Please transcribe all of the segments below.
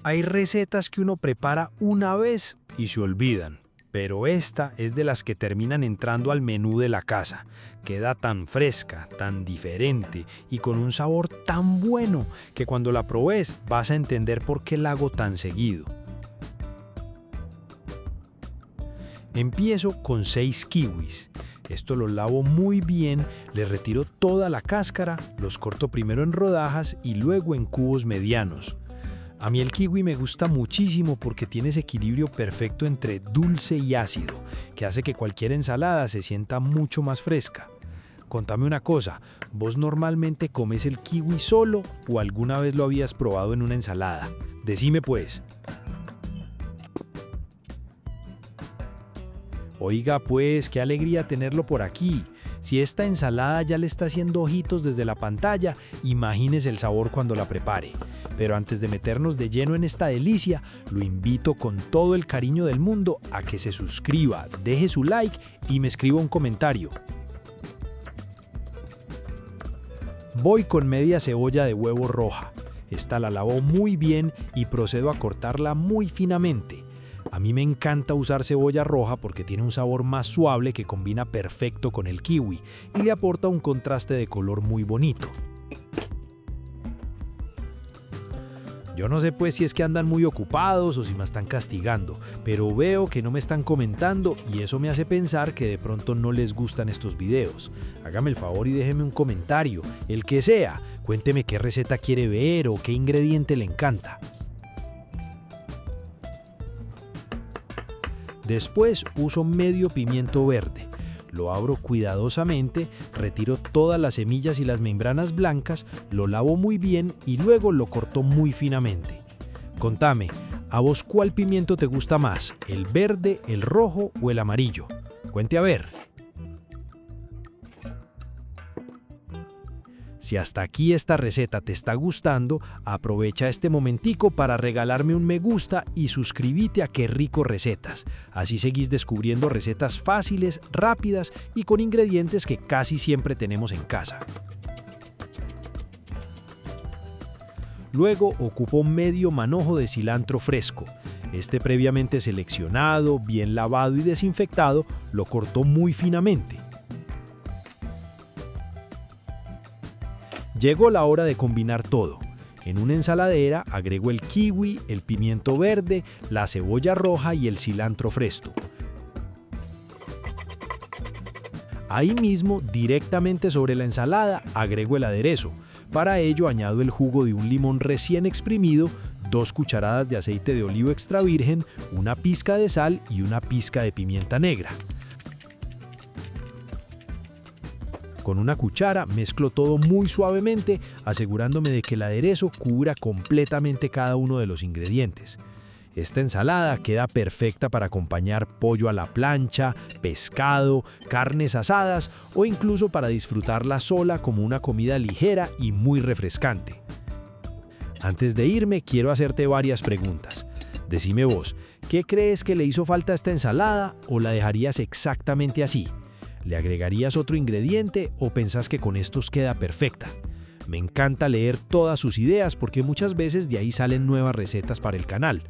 Hay recetas que uno prepara una vez y se olvidan, pero esta es de las que terminan entrando al menú de la casa. Queda tan fresca, tan diferente y con un sabor tan bueno que cuando la probes vas a entender por qué la hago tan seguido. Empiezo con 6 kiwis. Esto los lavo muy bien, les retiro toda la cáscara, los corto primero en rodajas y luego en cubos medianos. A mí el kiwi me gusta muchísimo porque tiene ese equilibrio perfecto entre dulce y ácido, que hace que cualquier ensalada se sienta mucho más fresca. Contame una cosa, ¿vos normalmente comes el kiwi solo o alguna vez lo habías probado en una ensalada? Decime pues. Oiga pues, qué alegría tenerlo por aquí. Si esta ensalada ya le está haciendo ojitos desde la pantalla, imagínese el sabor cuando la prepare. Pero antes de meternos de lleno en esta delicia, lo invito con todo el cariño del mundo a que se suscriba, deje su like y me escriba un comentario. Voy con media cebolla de huevo roja. Esta la lavo muy bien y procedo a cortarla muy finamente. A mí me encanta usar cebolla roja porque tiene un sabor más suave que combina perfecto con el kiwi y le aporta un contraste de color muy bonito. Yo no sé pues si es que andan muy ocupados o si me están castigando, pero veo que no me están comentando y eso me hace pensar que de pronto no les gustan estos videos. Hágame el favor y déjeme un comentario, el que sea. Cuénteme qué receta quiere ver o qué ingrediente le encanta. Después uso medio pimiento verde. Lo abro cuidadosamente, retiro todas las semillas y las membranas blancas, lo lavo muy bien y luego lo corto muy finamente. Contame, ¿a vos cuál pimiento te gusta más? ¿El verde, el rojo o el amarillo? Cuente a ver. Si hasta aquí esta receta te está gustando, aprovecha este momentico para regalarme un me gusta y suscríbete a Qué Rico Recetas. Así seguís descubriendo recetas fáciles, rápidas y con ingredientes que casi siempre tenemos en casa. Luego ocupo medio manojo de cilantro fresco. Este previamente seleccionado, bien lavado y desinfectado, lo corto muy finamente. Llegó la hora de combinar todo. En una ensaladera agrego el kiwi, el pimiento verde, la cebolla roja y el cilantro fresco. Ahí mismo, directamente sobre la ensalada, agrego el aderezo. Para ello añado el jugo de un limón recién exprimido, 2 cucharadas de aceite de olivo extra virgen, una pizca de sal y una pizca de pimienta negra. Con una cuchara mezclo todo muy suavemente, asegurándome de que el aderezo cubra completamente cada uno de los ingredientes. Esta ensalada queda perfecta para acompañar pollo a la plancha, pescado, carnes asadas o incluso para disfrutarla sola como una comida ligera y muy refrescante. Antes de irme, quiero hacerte varias preguntas. Decime vos, ¿qué crees que le hizo falta a esta ensalada o la dejarías exactamente así? ¿Le agregarías otro ingrediente o pensás que con estos queda perfecta? Me encanta leer todas sus ideas porque muchas veces de ahí salen nuevas recetas para el canal.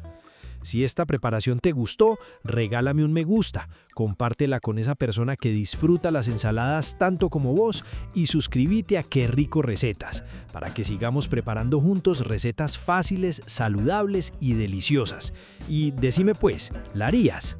Si esta preparación te gustó, regálame un me gusta, compártela con esa persona que disfruta las ensaladas tanto como vos y suscríbete a Qué Rico Recetas para que sigamos preparando juntos recetas fáciles, saludables y deliciosas. Y decime pues, ¿la harías?